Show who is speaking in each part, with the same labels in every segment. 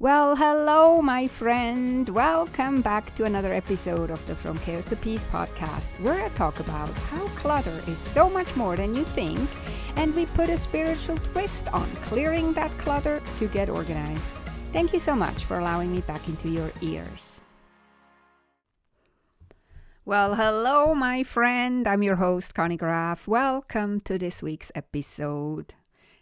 Speaker 1: Well, hello, my friend. Welcome back to another episode of the From Chaos to Peace podcast, where I talk about how clutter is so much more than you think, and we put a spiritual twist on clearing that clutter to get organized. Thank you so much for allowing me back into your ears. Well, hello, my friend. I'm your host, Conny. Welcome to this week's episode.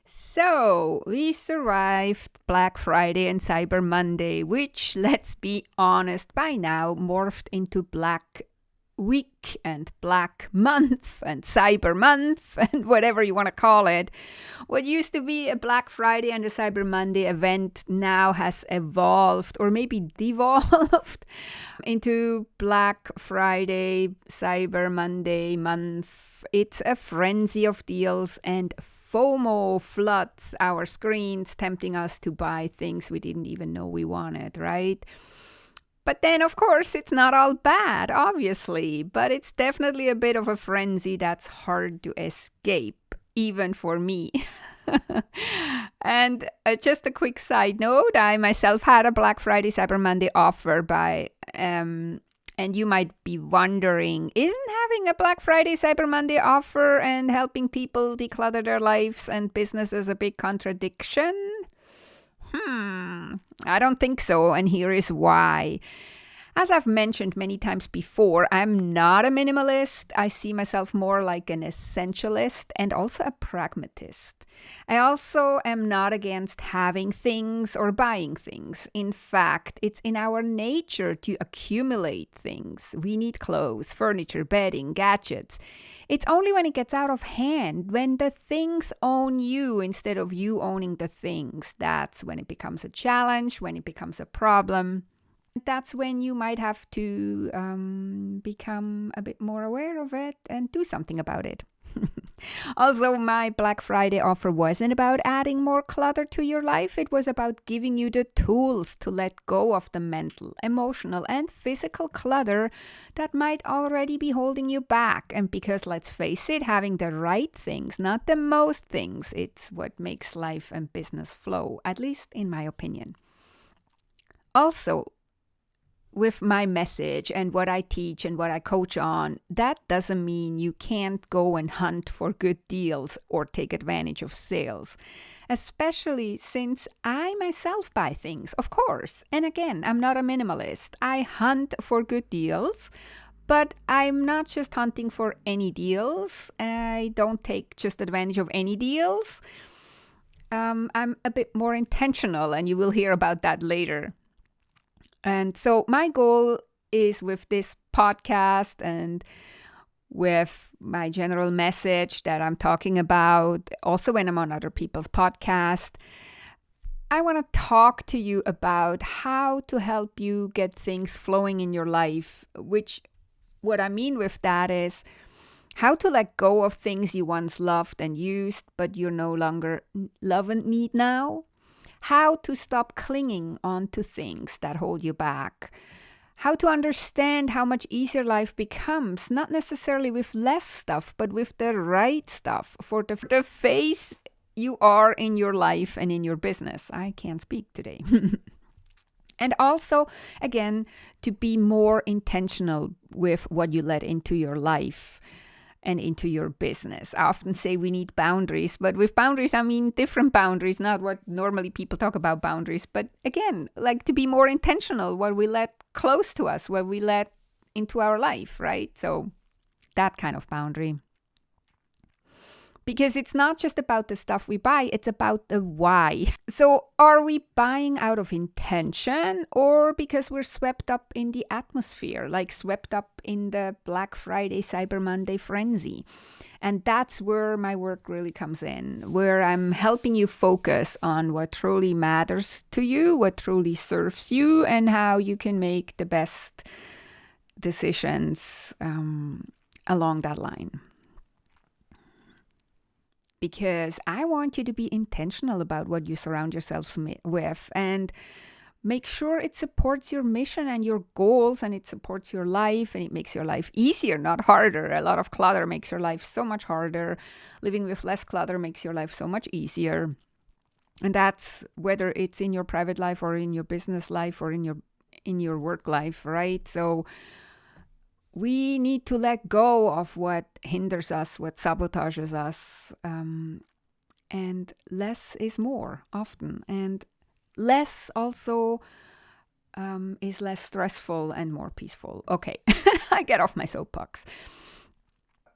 Speaker 1: So, we survived Black Friday and Cyber Monday, which, let's be honest, by now morphed into Black Week and Black Month and Cyber Month and whatever you want to call it. What used to be a Black Friday and a Cyber Monday event now has evolved or maybe devolved into Black Friday, Cyber Monday month. It's a frenzy of deals and FOMO floods our screens, tempting us to buy things we didn't even know we wanted, right? But then, of course, it's not all bad, obviously, but it's definitely a bit of a frenzy that's hard to escape, even for me. And just a quick side note, I myself had a Black Friday Cyber Monday offer and you might be wondering, isn't having a Black Friday Cyber Monday offer and helping people declutter their lives and businesses a big contradiction? I don't think so, and here is why. As I've mentioned many times before, I'm not a minimalist. I see myself more like an essentialist and also a pragmatist. I also am not against having things or buying things. In fact, it's in our nature to accumulate things. We need clothes, furniture, bedding, gadgets. It's only when it gets out of hand, when the things own you instead of you owning the things, that's when it becomes a challenge, when it becomes a problem. That's when you might have to become a bit more aware of it and do something about it. Also, my Black Friday offer wasn't about adding more clutter to your life. It was about giving you the tools to let go of the mental, emotional, and physical clutter that might already be holding you back. And because, let's face it, having the right things, not the most things, it's what makes life and business flow, at least in my opinion. Also, with my message and what I teach and what I coach on, that doesn't mean you can't go and hunt for good deals or take advantage of sales, especially since I myself buy things, of course. And again, I'm not a minimalist. I hunt for good deals, but I'm not just hunting for any deals. I don't take just advantage of any deals. I'm a bit more intentional, and you will hear about that later. And so my goal is with this podcast and with my general message that I'm talking about, also when I'm on other people's podcast, I want to talk to you about how to help you get things flowing in your life, which what I mean with that is how to let go of things you once loved and used, but you no longer love and need now. How to stop clinging on to things that hold you back. How to understand how much easier life becomes, not necessarily with less stuff, but with the right stuff for the phase you are in your life and in your business. I can't speak today. And also, again, to be more intentional with what you let into your life and into your business. I often say we need boundaries, but with boundaries, I mean different boundaries, not what normally people talk about boundaries. But again, like to be more intentional, what we let close to us, what we let into our life, right? So that kind of boundary. Because it's not just about the stuff we buy, it's about the why. So are we buying out of intention or because we're swept up in the atmosphere, like swept up in the Black Friday, Cyber Monday frenzy? And that's where my work really comes in, where I'm helping you focus on what truly matters to you, what truly serves you, and how you can make the best decisions along that line. Because I want you to be intentional about what you surround yourselves with and make sure it supports your mission and your goals, and it supports your life, and it makes your life easier, not harder. A lot of clutter makes your life so much harder. Living with less clutter makes your life so much easier. And that's whether it's in your private life or in your business life or in your work life, right? So we need to let go of what hinders us, what sabotages us. And less is more often. And less also is less stressful and more peaceful. Okay, I get off my soapbox.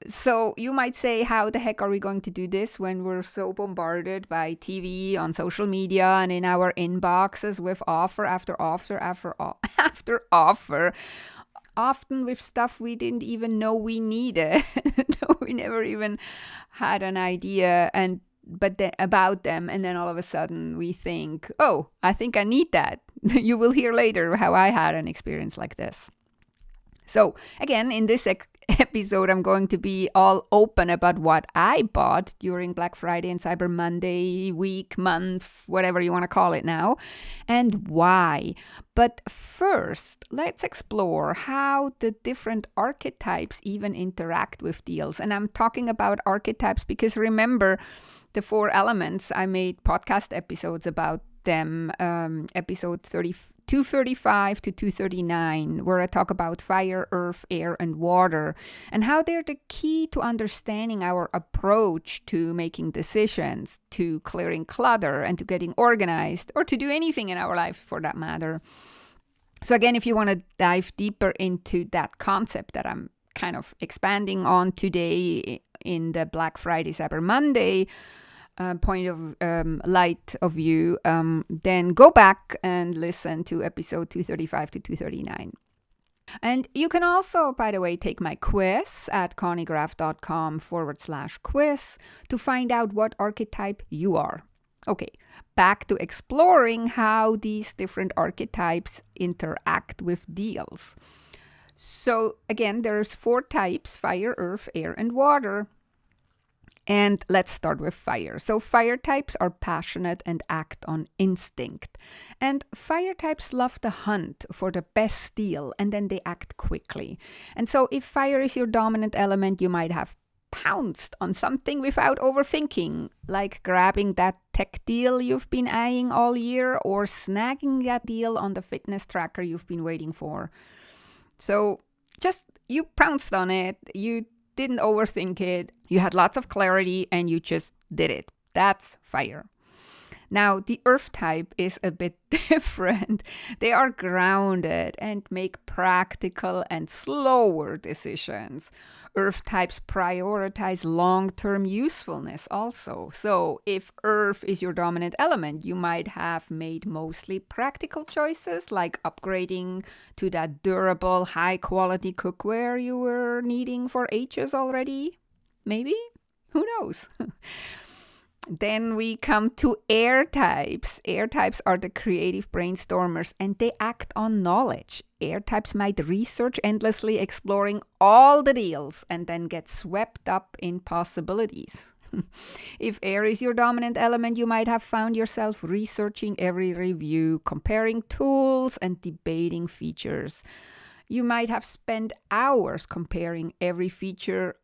Speaker 1: So you might say, how the heck are we going to do this when we're so bombarded by TV, on social media, and in our inboxes with offer after offer after offer, often with stuff we didn't even know we needed. We never even had an idea about them, and then all of a sudden we think, oh, I think I need that. You will hear later how I had an experience like this. So again, in this episode, I'm going to be all open about what I bought during Black Friday and Cyber Monday week, month, whatever you want to call it now, and why. But first, let's explore how the different archetypes even interact with deals. And I'm talking about archetypes because remember, the 4 elements, I made podcast episodes about them, episode 235 to 239, where I talk about fire, earth, air, and water, and how they're the key to understanding our approach to making decisions, to clearing clutter, and to getting organized, or to do anything in our life for that matter. So again, if you want to dive deeper into that concept that I'm kind of expanding on today in the Black Friday, Cyber Monday point of light of view, then go back and listen to episode 235 to 239. And you can also, by the way, take my quiz at connygraph.com/quiz to find out what archetype you are. Okay, back to exploring how these different archetypes interact with deals. So again, there's 4 types: fire, earth, air, and water. And let's start with fire. So fire types are passionate and act on instinct. And fire types love to hunt for the best deal, and then they act quickly. And so if fire is your dominant element, you might have pounced on something without overthinking, like grabbing that tech deal you've been eyeing all year, or snagging that deal on the fitness tracker you've been waiting for. So just you pounced on it, you didn't overthink it, you had lots of clarity, and you just did it. That's fire. Now, the earth type is a bit different. They are grounded and make practical and slower decisions. Earth types prioritize long-term usefulness also. So if earth is your dominant element, you might have made mostly practical choices, like upgrading to that durable, high-quality cookware you were needing for ages already. Maybe? Who knows? Then we come to air types. Air types are the creative brainstormers, and they act on knowledge. Air types might research endlessly, exploring all the deals, and then get swept up in possibilities. If air is your dominant element, you might have found yourself researching every review, comparing tools, and debating features. You might have spent hours comparing every feature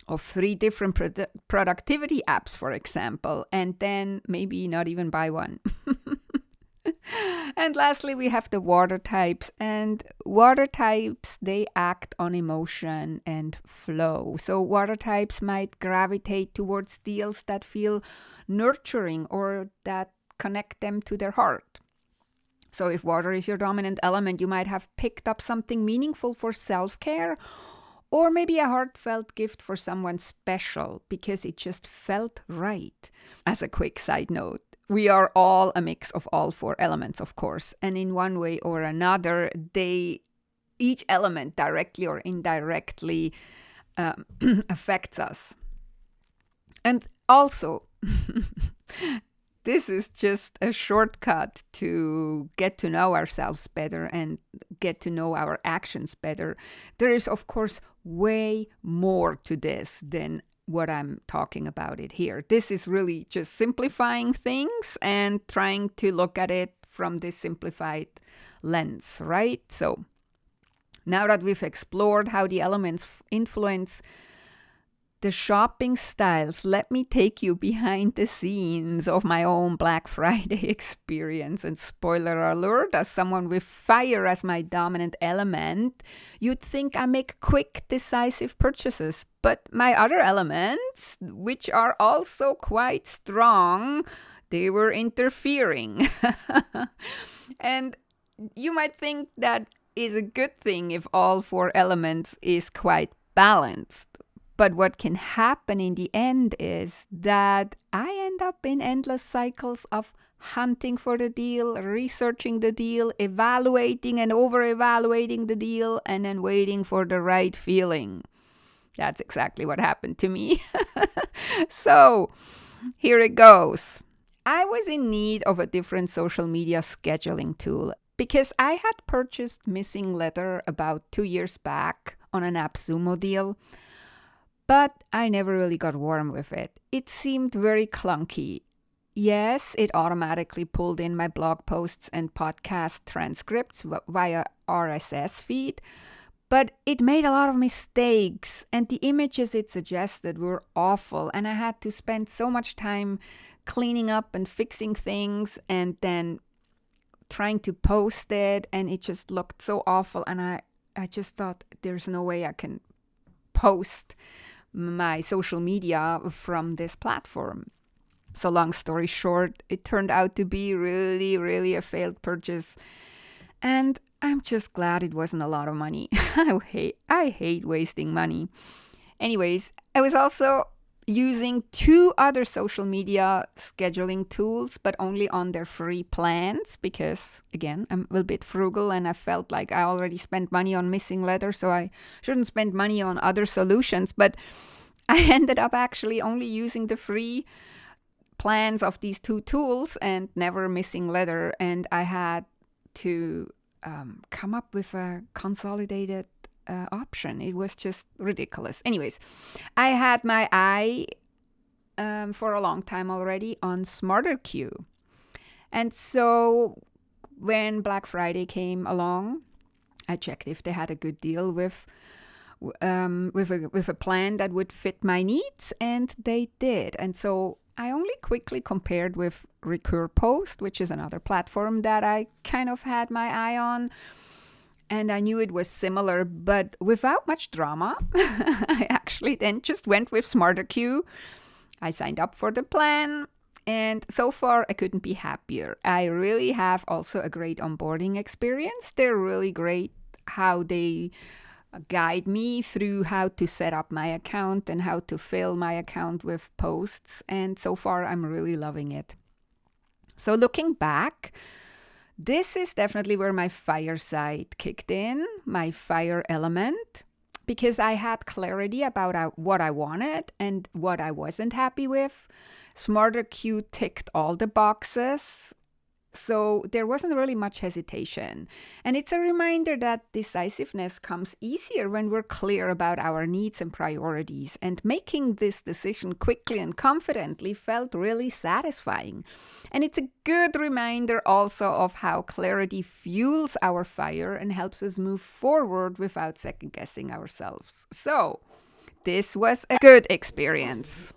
Speaker 1: of 3 different productivity apps, for example, and then maybe not even buy one. And lastly, we have the water types. And water types, they act on emotion and flow. So water types might gravitate towards deals that feel nurturing or that connect them to their heart. So if water is your dominant element, you might have picked up something meaningful for self-care, or maybe a heartfelt gift for someone special because it just felt right. As a quick side note, we are all a mix of all 4 elements, of course. And in one way or another, each element directly or indirectly affects us. And also, this is just a shortcut to get to know ourselves better and get to know our actions better. There is, of course, way more to this than what I'm talking about it here. This is really just simplifying things and trying to look at it from this simplified lens, right? So now that we've explored how the elements influence the shopping styles. Let me take you behind the scenes of my own Black Friday experience. And spoiler alert, as someone with fire as my dominant element, you'd think I make quick, decisive purchases. But my other elements, which are also quite strong, they were interfering. And you might think that is a good thing if all 4 elements is quite balanced. But what can happen in the end is that I end up in endless cycles of hunting for the deal, researching the deal, evaluating and over-evaluating the deal, and then waiting for the right feeling. That's exactly what happened to me. So, here it goes. I was in need of a different social media scheduling tool because I had purchased Missing Letter about 2 years back on an AppSumo deal, but I never really got warm with it. It seemed very clunky. Yes, it automatically pulled in my blog posts and podcast transcripts via RSS feed, but it made a lot of mistakes, and the images it suggested were awful, and I had to spend so much time cleaning up and fixing things and then trying to post it, and it just looked so awful, and I just thought there's no way I can post my social media from this platform. So long story short, it turned out to be really, really a failed purchase, and I'm just glad it wasn't a lot of money. I hate wasting money. Anyways, I was also using 2 other social media scheduling tools, but only on their free plans because, again, I'm a bit frugal and I felt like I already spent money on Missing Letter, so I shouldn't spend money on other solutions. But I ended up actually only using the free plans of these 2 tools and never Missing Letter, and I had to come up with a consolidated option. It was just ridiculous. Anyways, I had my eye for a long time already on SmarterQ. And so when Black Friday came along, I checked if they had a good deal with a plan that would fit my needs, and they did. And so I only quickly compared with RecurPost, which is another platform that I kind of had my eye on. And I knew it was similar, but without much drama. I actually then just went with SmarterQ. I signed up for the plan, and so far I couldn't be happier. I really have also a great onboarding experience. They're really great how they guide me through how to set up my account and how to fill my account with posts. And so far I'm really loving it. So looking back, this is definitely where my fire side kicked in, my fire element, because I had clarity about what I wanted and what I wasn't happy with. SmarterQ ticked all the boxes, so there wasn't really much hesitation. And it's a reminder that decisiveness comes easier when we're clear about our needs and priorities. And making this decision quickly and confidently felt really satisfying. And it's a good reminder also of how clarity fuels our fire and helps us move forward without second-guessing ourselves. So, this was a good experience.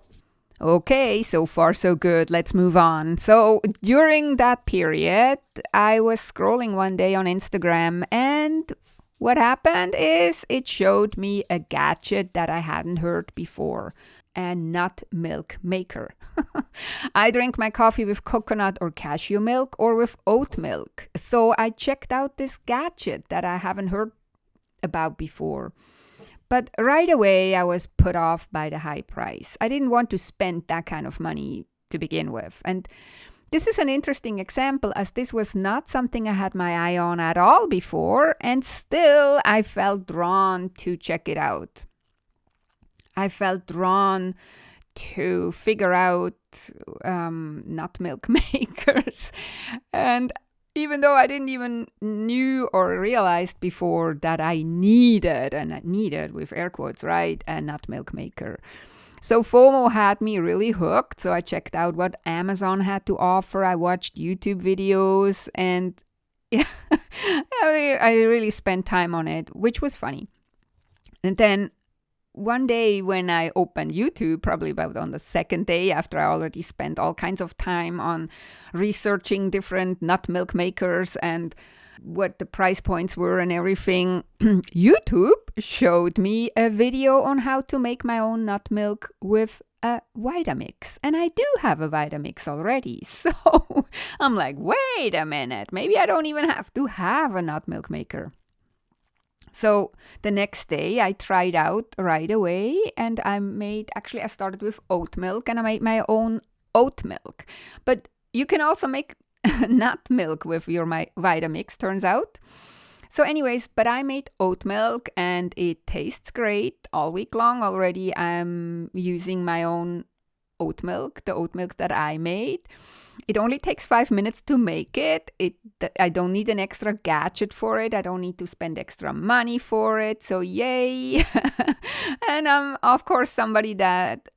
Speaker 1: Okay, so far so good. Let's move on. So during that period, I was scrolling one day on Instagram, and what happened is it showed me a gadget that I hadn't heard before, a nut milk maker. I drink my coffee with coconut or cashew milk or with oat milk. So I checked out this gadget that I haven't heard about before. But right away, I was put off by the high price. I didn't want to spend that kind of money to begin with. And this is an interesting example, as this was not something I had my eye on at all before, and still I felt drawn to check it out. I felt drawn to figure out nut milk makers. And even though I didn't even knew or realized before that I needed, and I needed with air quotes, right, a nut milk maker. So FOMO had me really hooked. So I checked out what Amazon had to offer. I watched YouTube videos, and yeah, I really spent time on it, which was funny. And then one day when I opened YouTube, probably about on the second day after I already spent all kinds of time on researching different nut milk makers and what the price points were and everything, YouTube showed me a video on how to make my own nut milk with a Vitamix. And I do have a Vitamix already. So I'm like, wait a minute, maybe I don't even have to have a nut milk maker. So the next day I tried out right away and I started with oat milk and I made my own oat milk. But you can also make nut milk with your Vitamix, turns out. So anyways, but I made oat milk and it tastes great all week long already. I'm using my own oat milk, the oat milk that I made. It only takes 5 minutes to make it. I don't need an extra gadget for it. I don't need to spend extra money for it. So yay. And I'm, of course, somebody that,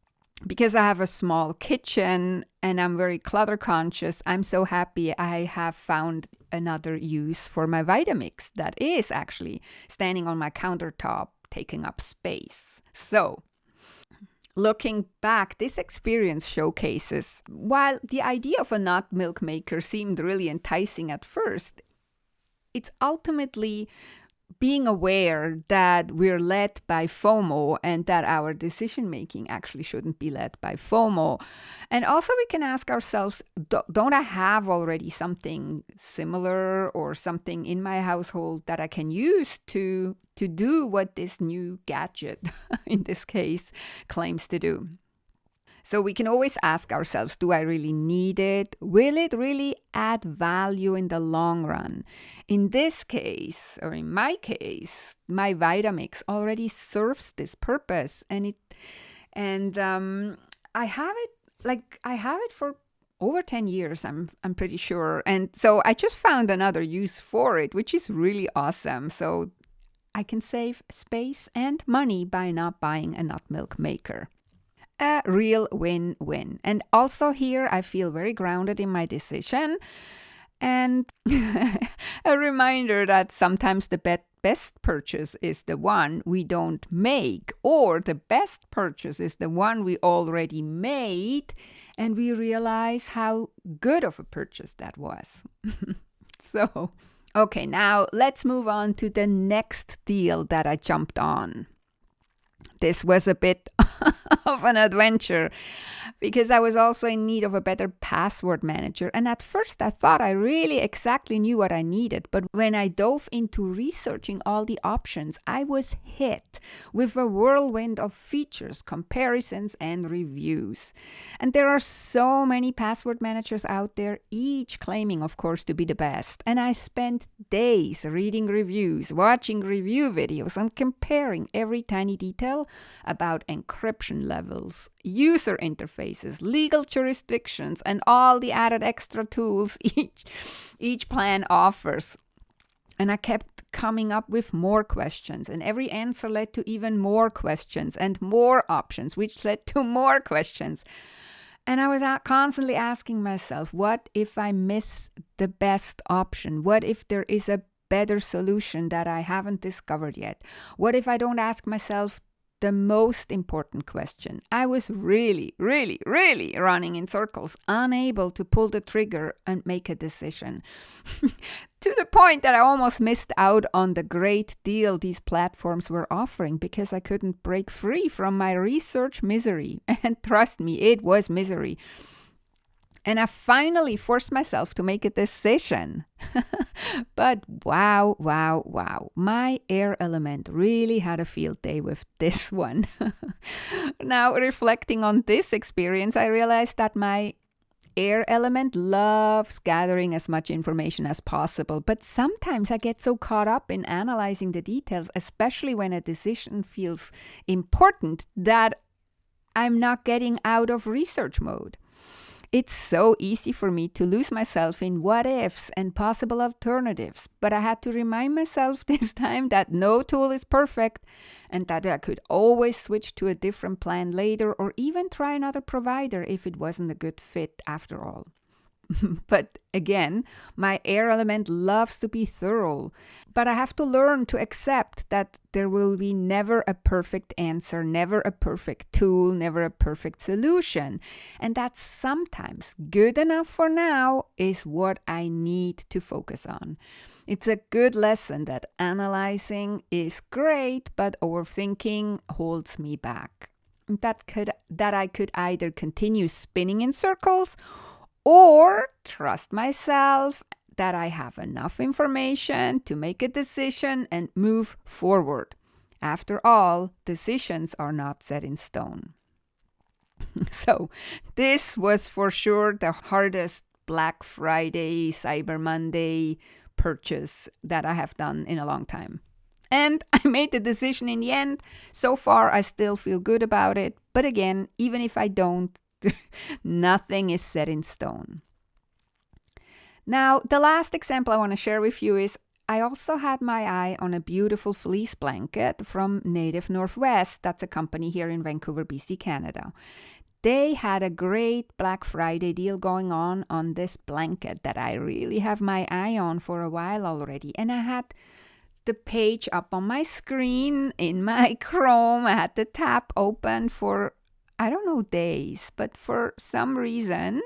Speaker 1: because I have a small kitchen and I'm very clutter conscious, I'm so happy I have found another use for my Vitamix that is actually standing on my countertop, taking up space. So, looking back, this experience showcases, while the idea of a nut milk maker seemed really enticing at first, it's ultimately being aware that we're led by FOMO and that our decision making actually shouldn't be led by FOMO. And also we can ask ourselves, don't I have already something similar or something in my household that I can use to do what this new gadget, in this case, claims to do? So we can always ask ourselves, do I really need it? Will it really add value in the long run? In this case, or in my case, my Vitamix already serves this purpose, and I have it for over 10 years, I'm pretty sure. And so I just found another use for it, which is really awesome. So I can save space and money by not buying a nut milk maker. A real win-win. And also here, I feel very grounded in my decision. And a reminder that sometimes the best purchase is the one we don't make, or the best purchase is the one we already made, and we realize how good of a purchase that was. So, okay, now let's move on to the next deal that I jumped on. This was a bit of an adventure because I was also in need of a better password manager. And at first I thought I really exactly knew what I needed. But when I dove into researching all the options, I was hit with a whirlwind of features, comparisons, and reviews. And there are so many password managers out there, each claiming, of course, to be the best. And I spent days reading reviews, watching review videos, and comparing every tiny detail about encryption levels, user interfaces, legal jurisdictions, and all the added extra tools each plan offers. And I kept coming up with more questions, and every answer led to even more questions and more options, which led to more questions. And I was constantly asking myself, what if I miss the best option? What if there is a better solution that I haven't discovered yet? What if I don't ask myself the most important question? I was really, really, really running in circles, unable to pull the trigger and make a decision. To the point that I almost missed out on the great deal these platforms were offering because I couldn't break free from my research misery. And trust me, it was misery. And I finally forced myself to make a decision. But wow. My air element really had a field day with this one. Now, reflecting on this experience, I realized that my air element loves gathering as much information as possible. But sometimes I get so caught up in analyzing the details, especially when a decision feels important, that I'm not getting out of research mode. It's so easy for me to lose myself in what ifs and possible alternatives, but I had to remind myself this time that no tool is perfect and that I could always switch to a different plan later or even try another provider if it wasn't a good fit after all. But again, my air element loves to be thorough. But I have to learn to accept that there will be never a perfect answer, never a perfect tool, never a perfect solution. And that sometimes good enough for now is what I need to focus on. It's a good lesson that analyzing is great, but overthinking holds me back. That I could either continue spinning in circles or trust myself that I have enough information to make a decision and move forward. After all, decisions are not set in stone. So, this was for sure the hardest Black Friday, Cyber Monday purchase that I have done in a long time. And I made the decision in the end. So far, I still feel good about it. But again, even if I don't, nothing is set in stone. Now, the last example I want to share with you is I also had my eye on a beautiful fleece blanket from Native Northwest. That's a company here in Vancouver, BC, Canada. They had a great Black Friday deal going on this blanket that I really have my eye on for a while already. And I had the page up on my screen in my Chrome. I had the tab open for, I don't know, days, but for some reason,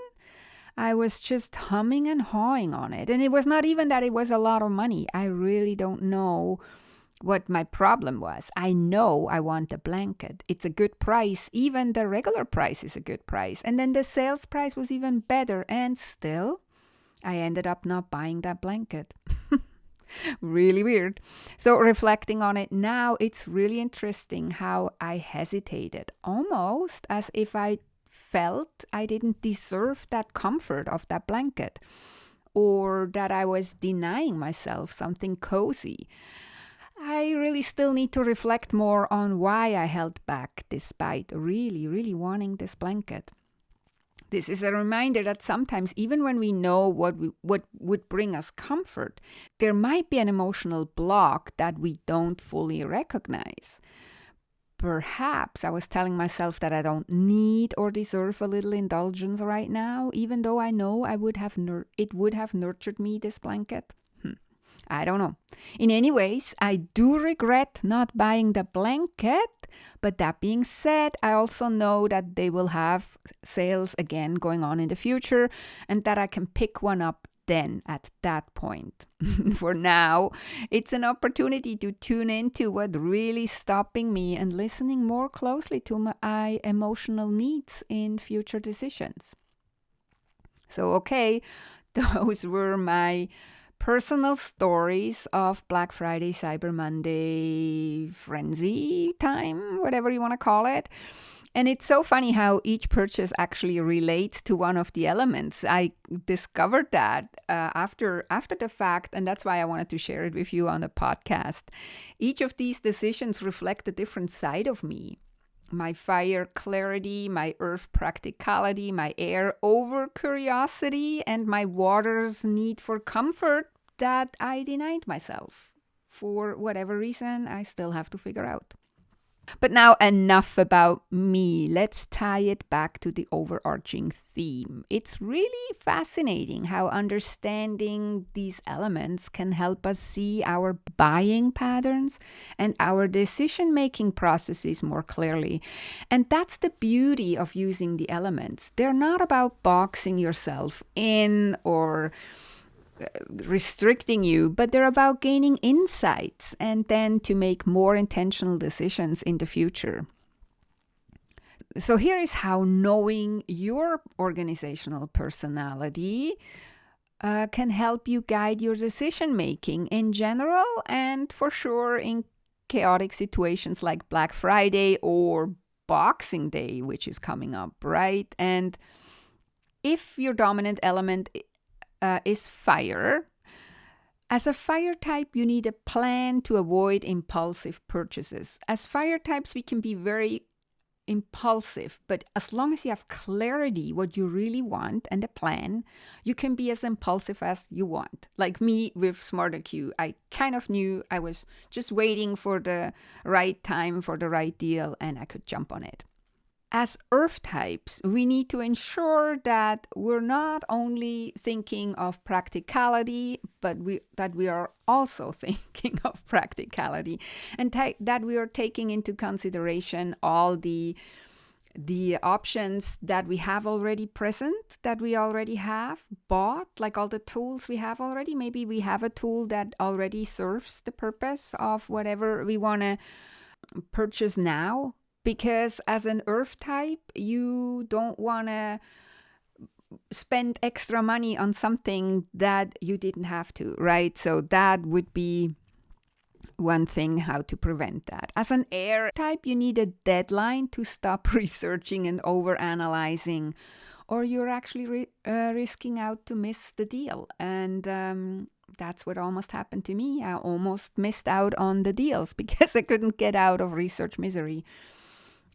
Speaker 1: I was just humming and hawing on it. And it was not even that it was a lot of money. I really don't know what my problem was. I know I want a blanket. It's a good price. Even the regular price is a good price. And then the sales price was even better. And still, I ended up not buying that blanket. Really weird. So reflecting on it now, it's really interesting how I hesitated, almost as if I felt I didn't deserve that comfort of that blanket, or that I was denying myself something cozy. I really still need to reflect more on why I held back despite really, really wanting this blanket. This is a reminder that sometimes, even when we know what would bring us comfort, there might be an emotional block that we don't fully recognize. Perhaps I was telling myself that I don't need or deserve a little indulgence right now, even though I know it would have nurtured me, this blanket. I don't know. In any ways, I do regret not buying the blanket, but that being said, I also know that they will have sales again going on in the future and that I can pick one up then at that point. For now, it's an opportunity to tune into what really stopping me and listening more closely to my emotional needs in future decisions. So, okay, those were my personal stories of Black Friday, Cyber Monday, frenzy time, whatever you want to call it. And it's so funny how each purchase actually relates to one of the elements. I discovered that after the fact, and that's why I wanted to share it with you on the podcast. Each of these decisions reflect a different side of me. My fire clarity, my earth practicality, my air over curiosity, and my water's need for comfort that I denied myself. For whatever reason, I still have to figure out. But now enough about me. Let's tie it back to the overarching theme. It's really fascinating how understanding these elements can help us see our buying patterns and our decision-making processes more clearly. And that's the beauty of using the elements. They're not about boxing yourself in or restricting you, but they're about gaining insights and then to make more intentional decisions in the future. So here is how knowing your organizational personality can help you guide your decision making in general, and for sure in chaotic situations like Black Friday or Boxing Day, which is coming up, right? And if your dominant element is fire. As a fire type, you need a plan to avoid impulsive purchases. As fire types, we can be very impulsive, but as long as you have clarity what you really want and a plan, you can be as impulsive as you want. Like me with SmarterQ, I kind of knew I was just waiting for the right time for the right deal and I could jump on it. As earth types, we need to ensure that we're not only thinking of practicality, but that we are also thinking of practicality, and that we are taking into consideration all the options that we have already present, that we already have bought, like all the tools we have already. Maybe we have a tool that already serves the purpose of whatever we want to purchase now. Because as an earth type, you don't want to spend extra money on something that you didn't have to, right? So that would be one thing, how to prevent that. As an air type, you need a deadline to stop researching and overanalyzing, or you're actually risking out to miss the deal. And that's what almost happened to me. I almost missed out on the deals because I couldn't get out of research misery.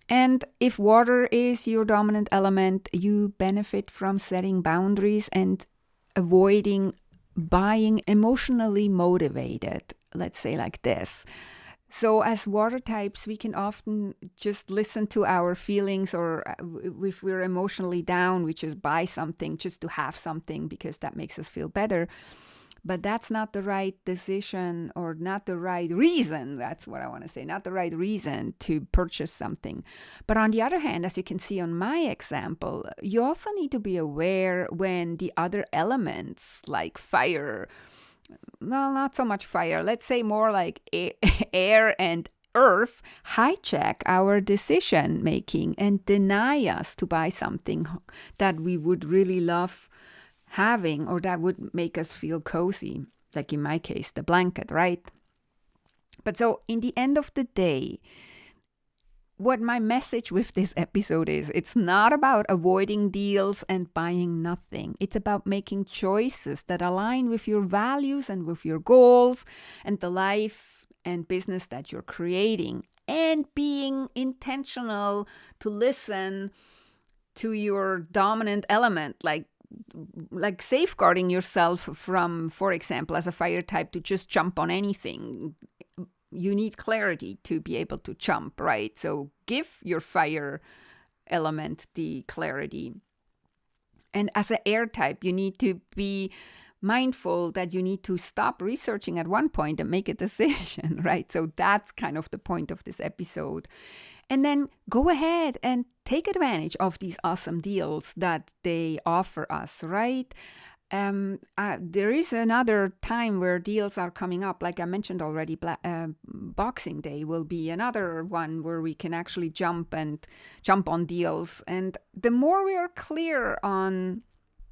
Speaker 1: And if water is your dominant element, you benefit from setting boundaries and avoiding buying emotionally motivated, let's say like this. So as water types, we can often just listen to our feelings, or if we're emotionally down, we just buy something just to have something because that makes us feel better. But that's not the right decision, or not the right reason. That's what I want to say. Not the right reason to purchase something. But on the other hand, as you can see on my example, you also need to be aware when the other elements like fire, well, not so much fire, let's say more like air and earth, hijack our decision making and deny us to buy something that we would really love having, or that would make us feel cozy, like in my case, the blanket, right? But so in the end of the day, what my message with this episode is, it's not about avoiding deals and buying nothing. It's about making choices that align with your values and with your goals and the life and business that you're creating, and being intentional to listen to your dominant element, like safeguarding yourself from, for example, as a fire type, to just jump on anything. You need clarity to be able to jump, right? So give your fire element the clarity. And as an air type, you need to be mindful that you need to stop researching at one point and make a decision, right? So that's kind of the point of this episode. And then go ahead and take advantage of these awesome deals that they offer us, right? There is another time where deals are coming up. Like I mentioned already, Boxing Day will be another one where we can actually jump on deals. And the more we are clear on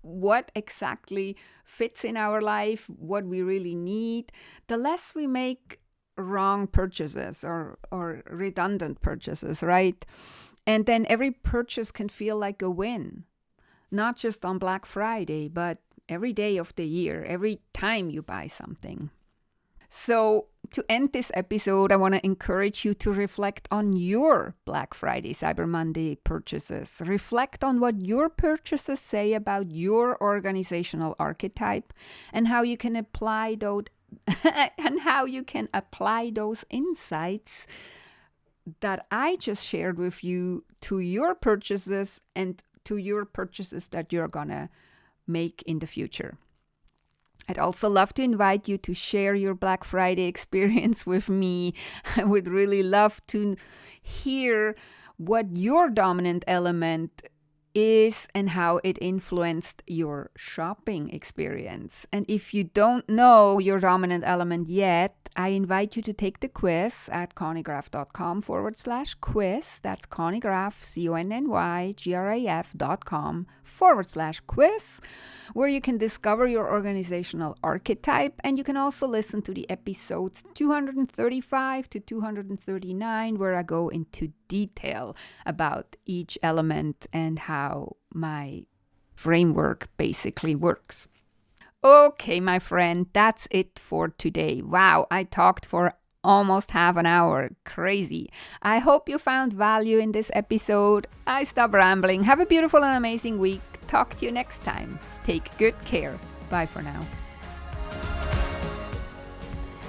Speaker 1: what exactly fits in our life, what we really need, the less we make wrong purchases or redundant purchases, right? And then every purchase can feel like a win, not just on Black Friday, but every day of the year, every time you buy something. So to end this episode, I want to encourage you to reflect on your Black Friday, Cyber Monday purchases. Reflect on what your purchases say about your organizational archetype, and how you can apply those insights that I just shared with you to your purchases, and to your purchases that you're gonna make in the future. I'd also love to invite you to share your Black Friday experience with me. I would really love to hear what your dominant element is and how it influenced your shopping experience. And if you don't know your dominant element yet, I invite you to take the quiz at connygraf.com/quiz. That's Connygraf, CONNYGRAF.com/quiz, where you can discover your organizational archetype. And you can also listen to the episodes 235 to 239, where I go into detail about each element and how my framework basically works. Okay, my friend, that's it for today. Wow, I talked for almost half an hour. Crazy. I hope you found value in this episode. I stop rambling. Have a beautiful and amazing week. Talk to you next time. Take good care. Bye for now.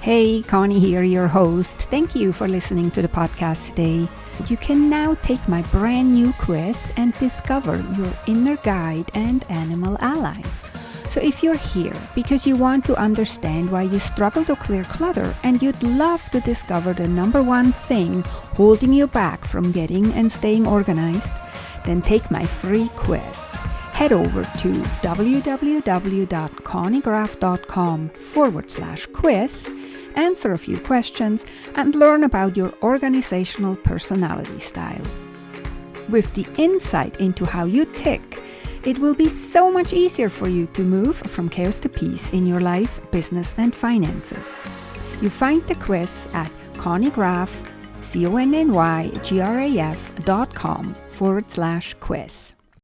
Speaker 1: Hey, Conny here, your host. Thank you for listening to the podcast today. you can now take my brand new quiz and discover your inner guide and animal ally. So if you're here because you want to understand why you struggle to clear clutter and you'd love to discover the number one thing holding you back from getting and staying organized, then take my free quiz. Head over to www.connygraph.com/quiz, answer a few questions, and learn about your organizational personality style. With the insight into how you tick, it will be so much easier for you to move from chaos to peace in your life, business, and finances. You find the quiz at connygraph.com/quiz.